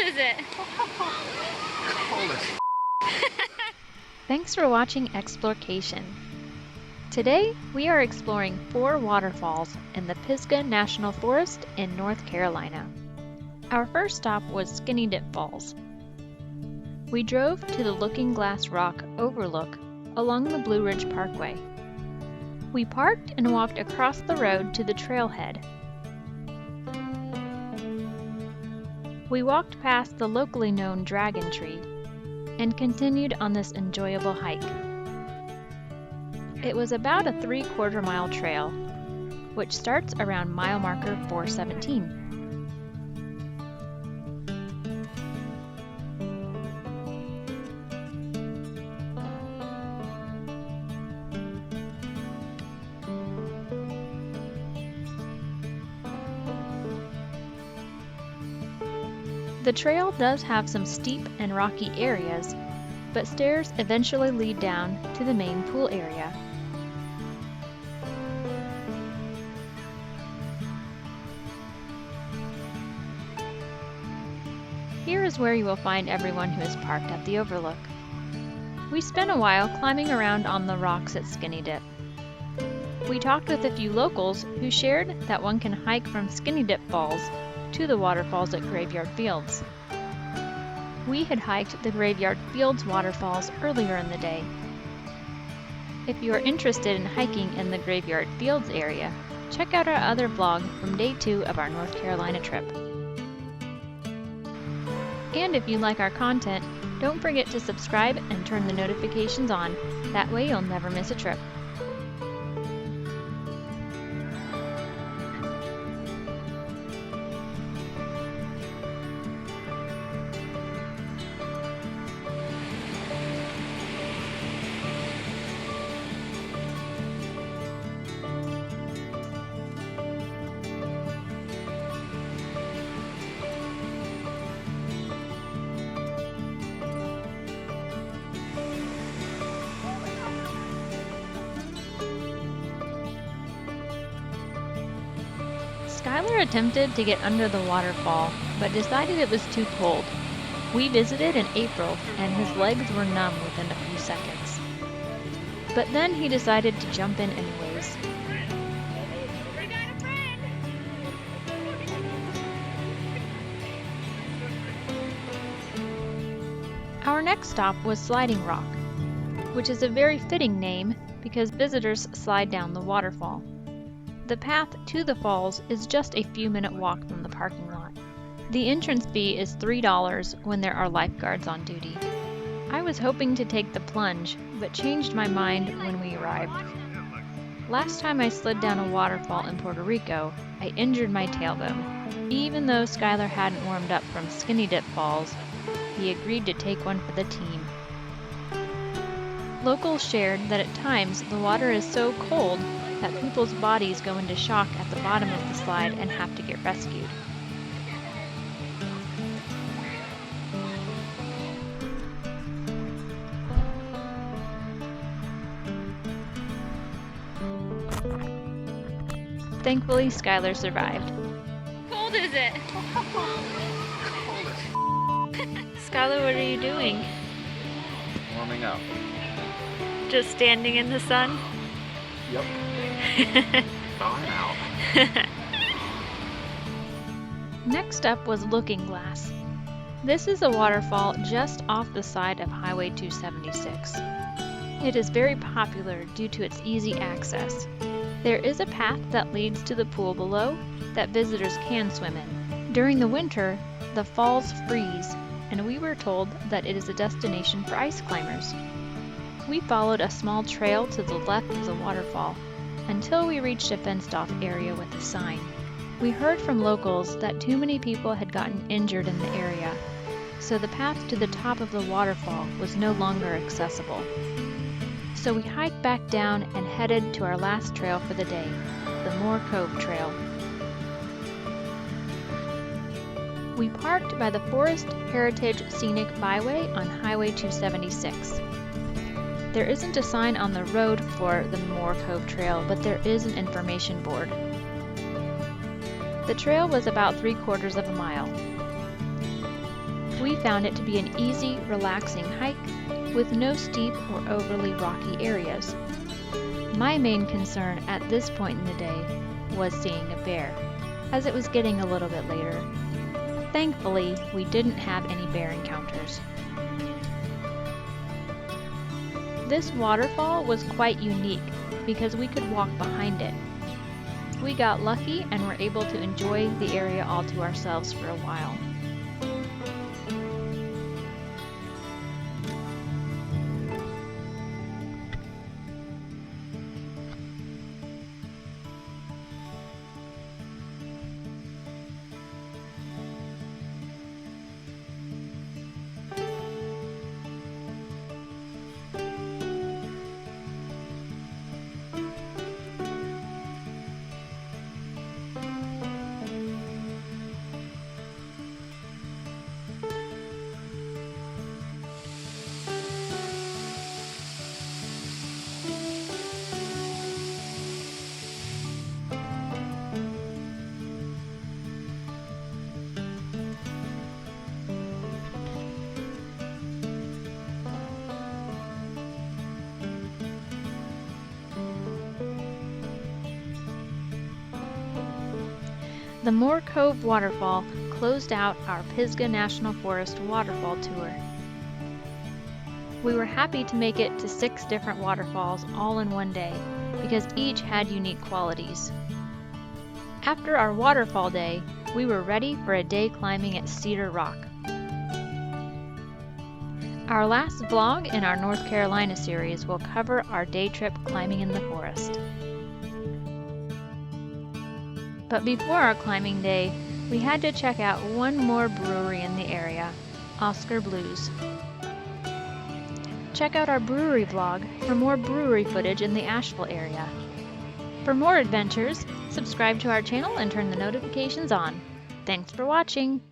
is it? Cold as Thanks for watching Exploration. Today, we are exploring 4 waterfalls in the Pisgah National Forest in North Carolina. Our first stop was Skinny Dip Falls. We drove to the Looking Glass Rock overlook along the Blue Ridge Parkway. We parked and walked across the road to the trailhead. We walked past the locally known Dragon Tree and continued on this enjoyable hike. It was about a 3/4 mile trail, which starts around mile marker 417. The trail does have some steep and rocky areas, but stairs eventually lead down to the main pool area. Here is where you will find everyone who is parked at the overlook. We spent a while climbing around on the rocks at Skinny Dip. We talked with a few locals who shared that one can hike from Skinny Dip Falls to the waterfalls at Graveyard Fields. We had hiked the Graveyard Fields waterfalls earlier in the day. If you are interested in hiking in the Graveyard Fields area, check out our other vlog from day 2 of our North Carolina trip. And if you like our content, don't forget to subscribe and turn the notifications on. That way you'll never miss a trip. Skylar attempted to get under the waterfall, but decided it was too cold. We visited in April, and his legs were numb within a few seconds. But then he decided to jump in anyways. Our next stop was Sliding Rock, which is a very fitting name because visitors slide down the waterfall. The path to the falls is just a few-minute walk from the parking lot. The entrance fee is $3 when there are lifeguards on duty. I was hoping to take the plunge, but changed my mind when we arrived. Last time I slid down a waterfall in Puerto Rico, I injured my tailbone. Even though Skylar hadn't warmed up from Skinny Dip Falls, he agreed to take one for the team. Locals shared that at times the water is so cold that people's bodies go into shock at the bottom of the slide and have to get rescued. Thankfully, Skylar survived. How cold is it? cold as Skylar, what are you doing? warming up. Just standing in the sun? Yep. Thawing out. Next up was Looking Glass. This is a waterfall just off the side of Highway 276. It is very popular due to its easy access. There is a path that leads to the pool below that visitors can swim in. During the winter, the falls freeze, and we were told that it is a destination for ice climbers. We followed a small trail to the left of the waterfall until we reached a fenced-off area with a sign. We heard from locals that too many people had gotten injured in the area, so the path to the top of the waterfall was no longer accessible. So we hiked back down and headed to our last trail for the day, the Moore Cove Trail. We parked by the Forest Heritage Scenic Byway on Highway 276. There isn't a sign on the road for the Moore Cove Trail, but there is an information board. The trail was about 3/4 of a mile. We found it to be an easy, relaxing hike with no steep or overly rocky areas. My main concern at this point in the day was seeing a bear, as it was getting a little bit later. Thankfully, we didn't have any bear encounters. This waterfall was quite unique because we could walk behind it. We got lucky and were able to enjoy the area all to ourselves for a while. The Moore Cove Waterfall closed out our Pisgah National Forest waterfall tour. We were happy to make it to 6 different waterfalls all in one day because each had unique qualities. After our waterfall day, we were ready for a day climbing at Cedar Rock. Our last vlog in our North Carolina series will cover our day trip climbing in the forest. But before our climbing day, we had to check out one more brewery in the area, Oscar Blues. Check out our brewery vlog for more brewery footage in the Asheville area. For more adventures, subscribe to our channel and turn the notifications on. Thanks for watching!